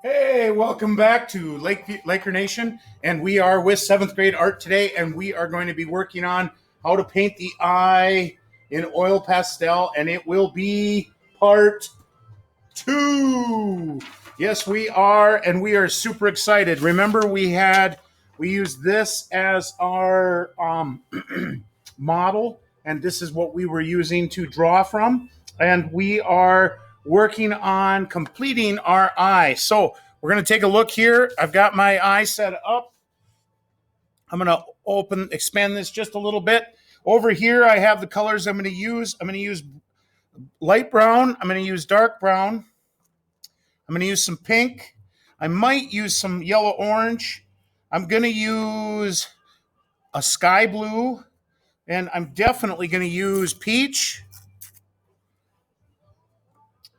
Hey, welcome back to Laker Nation, and we are with seventh grade art today, and we are going to be working on how to paint the eye in oil pastel, and it will be part two. Yes, we are, and we are super excited. Remember, we used this as our model, and this is what we were using to draw from. And we are working on completing our eye. So we're going to take a look here. I've got my eye set up. I'm going to expand this just a little bit. Over here, I have the colors I'm going to use. I'm going to use light brown. I'm going to use dark brown. I'm going to use some pink. I might use some yellow orange. I'm going to use a sky blue. And I'm definitely going to use peach.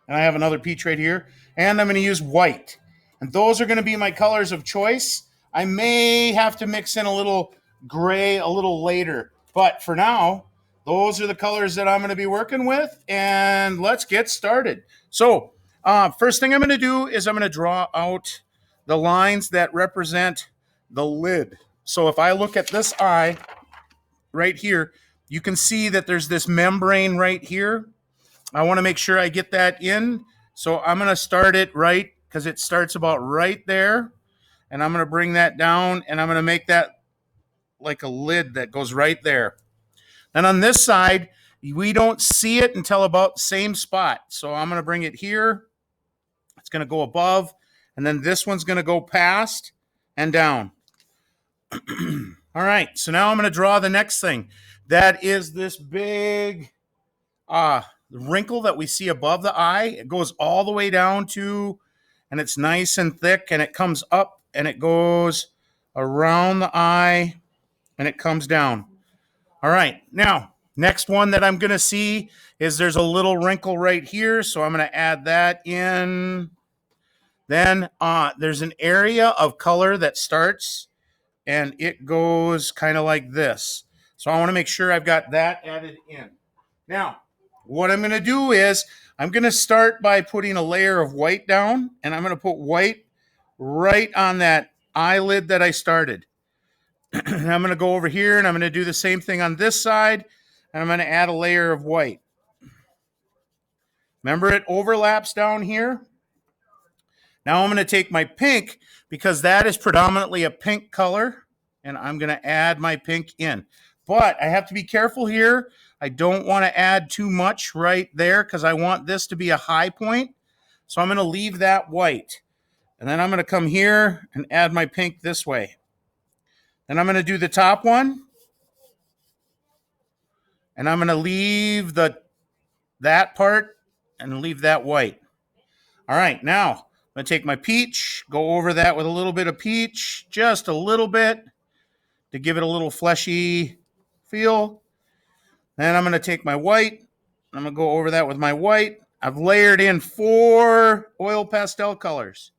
And I have another peach right here. And I'm going to use white. And those are going to be my colors of choice. I may have to mix in a little gray a little later. But for now, those are the colors that I'm going to be working with. And let's get started. So first thing I'm going to do is I'm going to draw out the lines that represent the lid. So if I look at this eye right here, you can see that there's this membrane right here. I want to make sure I get that in. So I'm going to start it right because it starts about right there. And I'm going to bring that down and I'm going to make that like a lid that goes right there. And on this side, we don't see it until about the same spot. So I'm going to bring it here. It's going to go above. And then this one's going to go past and down. All right. So now I'm going to draw the next thing. That is this big wrinkle that we see above the eye. It goes all the way down to, and it's nice and thick, and it comes up and it goes around the eye and it comes down. All right. Now, next one that I'm going to see is there's a little wrinkle right here. So I'm going to add that in. Then there's an area of color that starts and it goes kind of like this. So I want to make sure I've got that added in. Now, what I'm going to do is I'm going to start by putting a layer of white down, and I'm going to put white right on that eyelid that I started. And I'm going to go over here and I'm going to do the same thing on this side, and I'm going to add a layer of white. Remember, it overlaps down here. Now I'm going to take my pink, because that is predominantly a pink color, and I'm going to add my pink in. But I have to be careful here. I don't want to add too much right there because I want this to be a high point. So I'm going to leave that white. And then I'm going to come here and add my pink this way. Then I'm going to do the top one. And I'm going to leave that part and leave that white. All right, now I'm going to take my peach, go over that with a little bit of peach, just a little bit to give it a little fleshy feel. Then I'm going to take my white. I'm going to go over that with my white. I've layered in 4 oil pastel colors.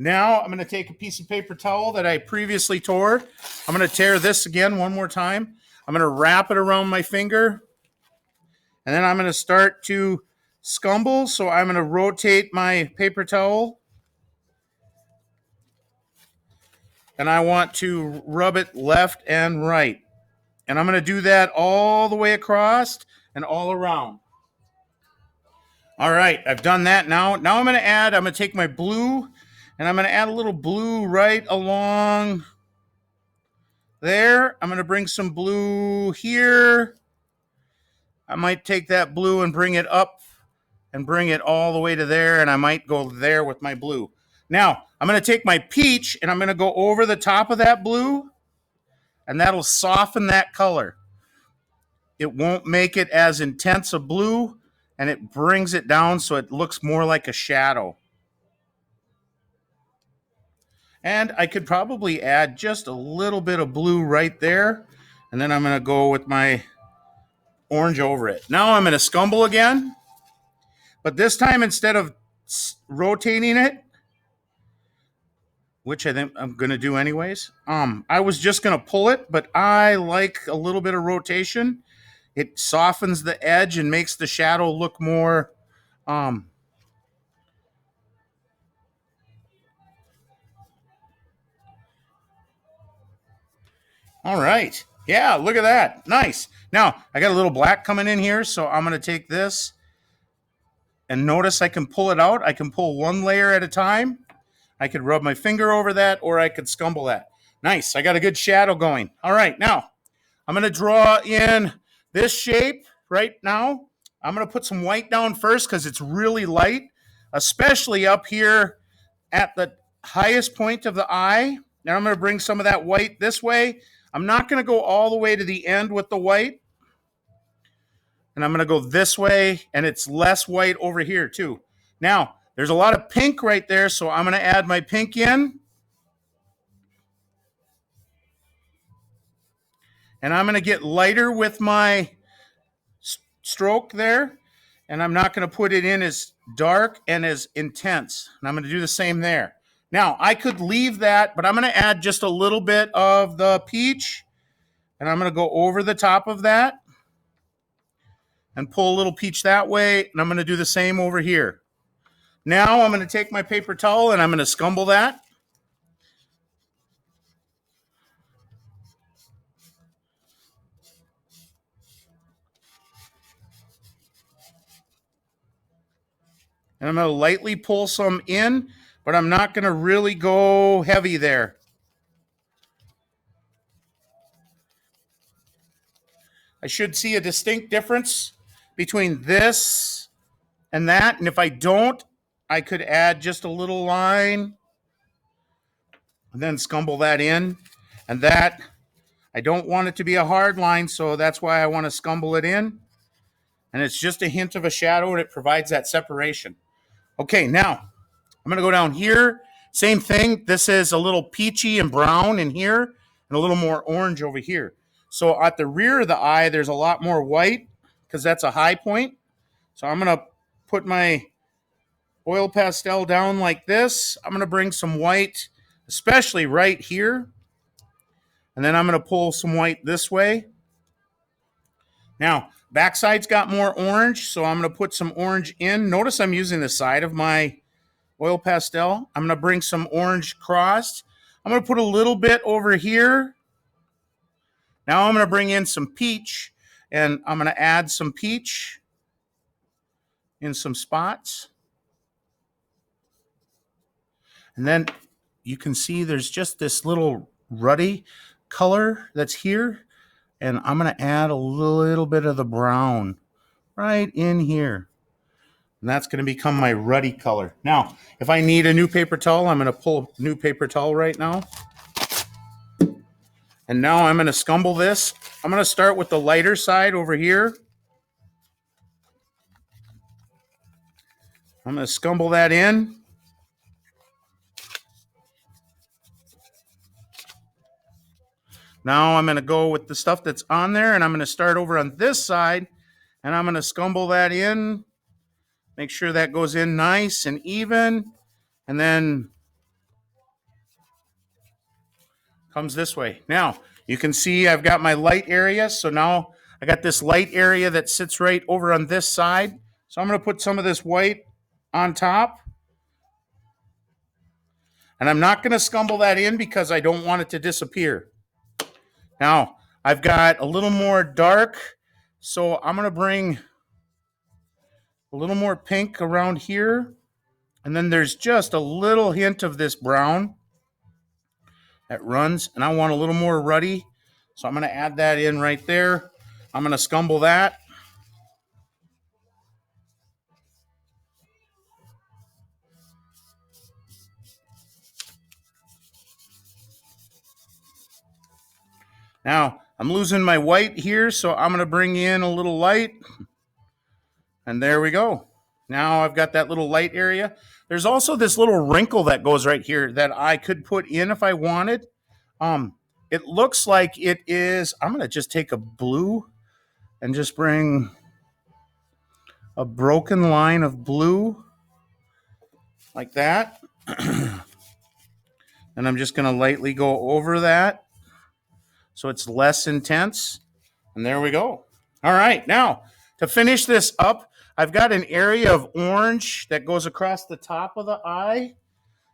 Now I'm going to take a piece of paper towel that I previously tore. I'm going to tear this again one more time. I'm going to wrap it around my finger. And then I'm going to start to scumble. So I'm going to rotate my paper towel. And I want to rub it left and right. And I'm going to do that all the way across and all around. All right, I've done that now. Now I'm going to take my blue, and I'm going to add a little blue right along there. I'm going to bring some blue here. I might take that blue and bring it up and bring it all the way to there, and I might go there with my blue. Now, I'm going to take my peach, and I'm going to go over the top of that blue, and that'll soften that color. It won't make it as intense a blue, and it brings it down so it looks more like a shadow. And I could probably add just a little bit of blue right there, and then I'm going to go with my orange over it. Now I'm going to scumble again, but this time instead of rotating it, which I think I'm going to do anyways, I was just going to pull it, but I like a little bit of rotation. It softens the edge and makes the shadow look more All right. Yeah, look at that. Nice. Now, I got a little black coming in here, so I'm going to take this and notice I can pull it out. I can pull one layer at a time. I could rub my finger over that, or I could scumble that. Nice. I got a good shadow going. All right. Now, I'm going to draw in this shape right now. I'm going to put some white down first because it's really light, especially up here at the highest point of the eye. Now I'm going to bring some of that white this way. I'm not going to go all the way to the end with the white. And I'm going to go this way, and it's less white over here too. Now, there's a lot of pink right there, so I'm going to add my pink in. And I'm going to get lighter with my stroke there. And I'm not going to put it in as dark and as intense. And I'm going to do the same there. Now, I could leave that, but I'm going to add just a little bit of the peach. And I'm going to go over the top of that and pull a little peach that way. And I'm going to do the same over here. Now I'm going to take my paper towel and I'm going to scumble that. And I'm going to lightly pull some in, but I'm not going to really go heavy there. I should see a distinct difference between this and that. And if I don't, I could add just a little line and then scumble that in. And that, I don't want it to be a hard line, so that's why I want to scumble it in. And it's just a hint of a shadow, and it provides that separation. Okay, now I'm going to go down here. Same thing. This is a little peachy and brown in here and a little more orange over here. So at the rear of the eye, there's a lot more white because that's a high point. So I'm going to put my oil pastel down like this. I'm going to bring some white, especially right here. And then I'm going to pull some white this way. Now, backside's got more orange, so I'm going to put some orange in. Notice I'm using the side of my oil pastel. I'm going to bring some orange crossed. I'm going to put a little bit over here. Now I'm going to bring in some peach, and I'm going to add some peach in some spots. And then you can see there's just this little ruddy color that's here. And I'm going to add a little bit of the brown right in here. And that's going to become my ruddy color. Now, if I need a new paper towel, I'm going to pull a new paper towel right now. And now I'm going to scumble this. I'm going to start with the lighter side over here. I'm going to scumble that in. Now I'm going to go with the stuff that's on there, and I'm going to start over on this side, and I'm going to scumble that in. Make sure that goes in nice and even, and then comes this way. Now, you can see I've got my light area, so now I got this light area that sits right over on this side. So I'm going to put some of this white on top. And I'm not going to scumble that in because I don't want it to disappear. Now, I've got a little more dark, so I'm going to bring a little more pink around here. And then there's just a little hint of this brown that runs, and I want a little more ruddy. So I'm going to add that in right there. I'm going to scumble that. Now, I'm losing my white here, so I'm going to bring in a little light. And there we go. Now I've got that little light area. There's also this little wrinkle that goes right here that I could put in if I wanted. It looks like it is, I'm going to just take a blue and just bring a broken line of blue like that. And I'm just going to lightly go over that so it's less intense. And there we go. All right, now to finish this up, I've got an area of orange that goes across the top of the eye.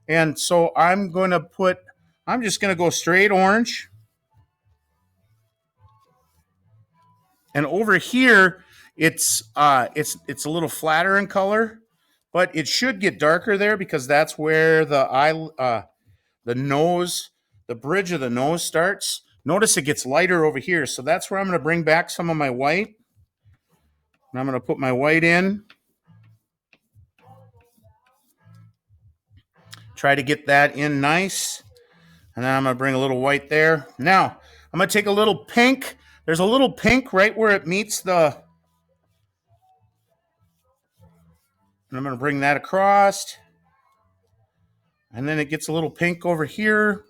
And so I'm just going to go straight orange. And over here, it's a little flatter in color, but it should get darker there because that's where the nose, the bridge of the nose starts. Notice it gets lighter over here, so that's where I'm going to bring back some of my white. And I'm going to put my white in. Try to get that in nice. And then I'm going to bring a little white there. Now, I'm going to take a little pink. There's a little pink right where it meets the... And I'm going to bring that across. And then it gets a little pink over here.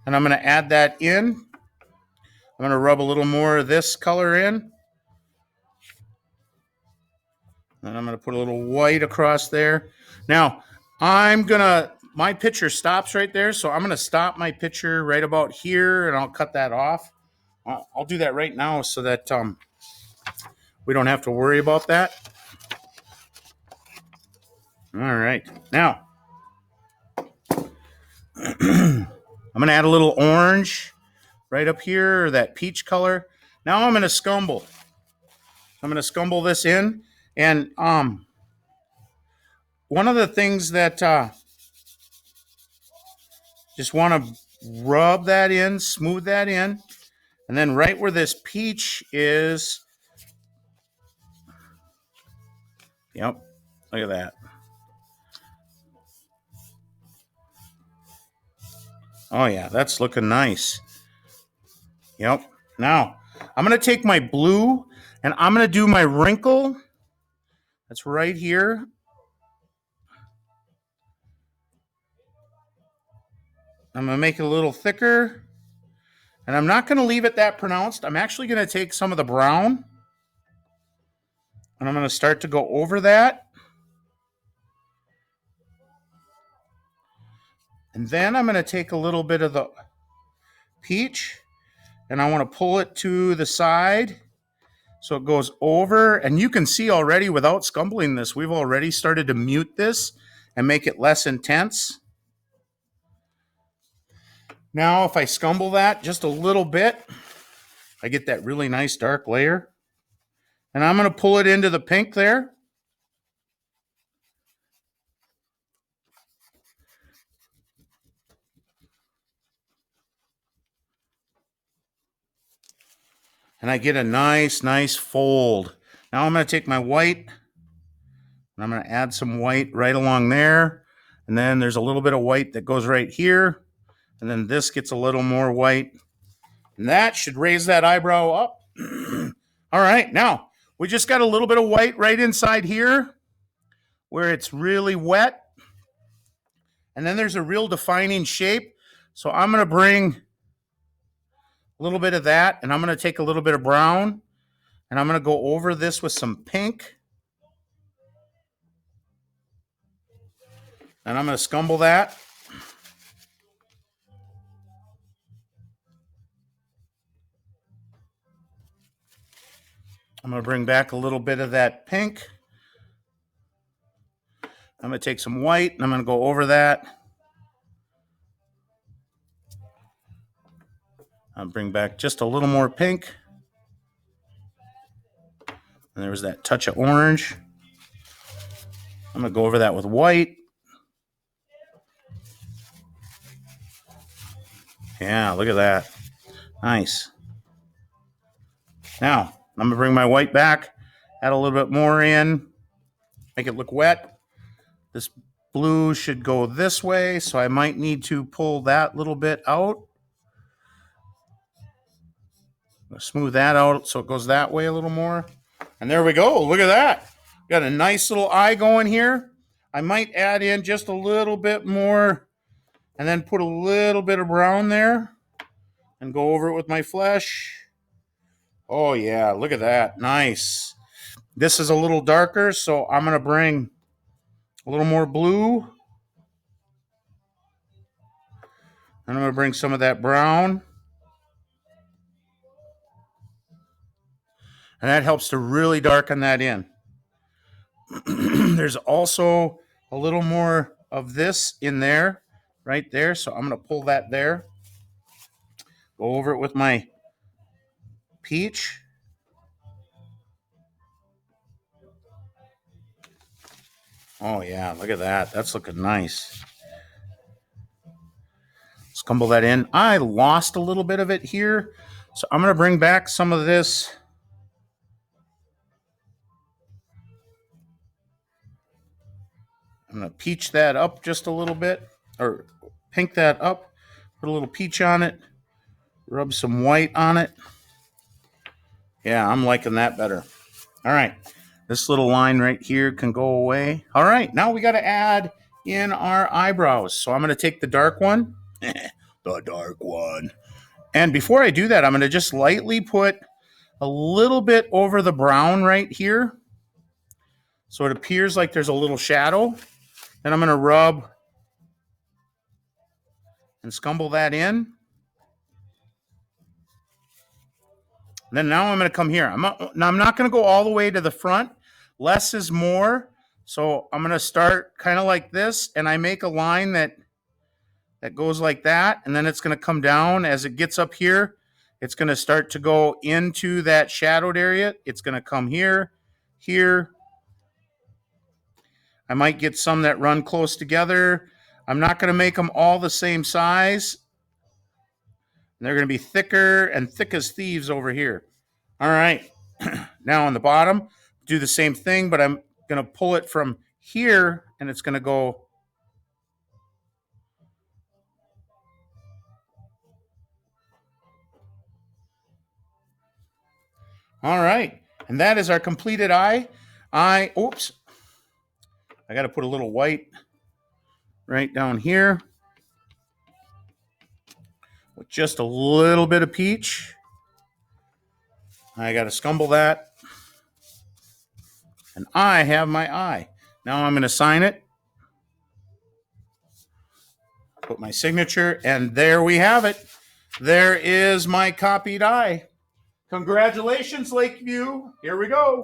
And I'm going to add that in. I'm going to rub a little more of this color in. And I'm going to put a little white across there. Now, my picture stops right there, so I'm going to stop my picture right about here, and I'll cut that off. I'll do that right now so that we don't have to worry about that. All right. Now, I'm going to add a little orange right up here, or that peach color. Now I'm going to scumble. I'm going to scumble this in. And one of the things that just want to rub that in, smooth that in. And then right where this peach is, yep, look at that. Oh, yeah, that's looking nice. Yep. Now, I'm going to take my blue, and I'm going to do my wrinkle. That's right here. I'm going to make it a little thicker. And I'm not going to leave it that pronounced. I'm actually going to take some of the brown. And I'm going to start to go over that. And then I'm going to take a little bit of the peach. And I want to pull it to the side. So it goes over. And you can see already without scumbling this, we've already started to mute this and make it less intense. Now, if I scumble that just a little bit, I get that really nice dark layer. And I'm going to pull it into the pink there. And I get a nice fold. Now I'm going to take my white, and I'm going to add some white right along there. And then there's a little bit of white that goes right here. And then this gets a little more white. And that should raise that eyebrow up. All right, now we just got a little bit of white right inside here where it's really wet. And then there's a real defining shape. So I'm going to bring a little bit of that, and I'm going to take a little bit of brown, and I'm going to go over this with some pink. And I'm going to scumble that. I'm going to bring back a little bit of that pink. I'm going to take some white, and I'm going to go over that. I'll bring back just a little more pink. And there was that touch of orange. I'm going to go over that with white. Yeah, look at that. Nice. Now, I'm going to bring my white back, add a little bit more in, make it look wet. This blue should go this way, so I might need to pull that little bit out. Smooth that out so it goes that way a little more. And there we go. Look at that. Got a nice little eye going here. I might add in just a little bit more and then put a little bit of brown there and go over it with my flesh. Oh, yeah. Look at that. Nice. This is a little darker, so I'm going to bring a little more blue. And I'm going to bring some of that brown. And that helps to really darken that in. There's also a little more of this in there, right there. So I'm going to pull that there. Go over it with my peach. Oh yeah, look at that. That's looking nice. Scumble that in. I lost a little bit of it here, so I'm going to bring back some of this. I'm going to peach that up just a little bit, or pink that up, put a little peach on it, rub some white on it. Yeah, I'm liking that better. All right, this little line right here can go away. All right, now we got to add in our eyebrows. So I'm going to take the dark one, the dark one. And before I do that, I'm going to just lightly put a little bit over the brown right here, so it appears like there's a little shadow. Then I'm going to rub and scumble that in. And then now I'm going to come here. Now I'm not going to go all the way to the front. Less is more. So I'm going to start kind of like this, and I make a line that goes like that, and then it's going to come down. As it gets up here, it's going to start to go into that shadowed area. It's going to come here, here. I might get some that run close together. I'm not going to make them all the same size. They're going to be thicker and thick as thieves over here. All right. Now on the bottom, do the same thing, but I'm going to pull it from here, and it's going to go. All right. And that is our completed eye. Oops. I got to put a little white right down here with just a little bit of peach. I got to scumble that. And I have my eye. Now I'm going to sign it. Put my signature, and there we have it. There is my copied eye. Congratulations, Lakeview. Here we go.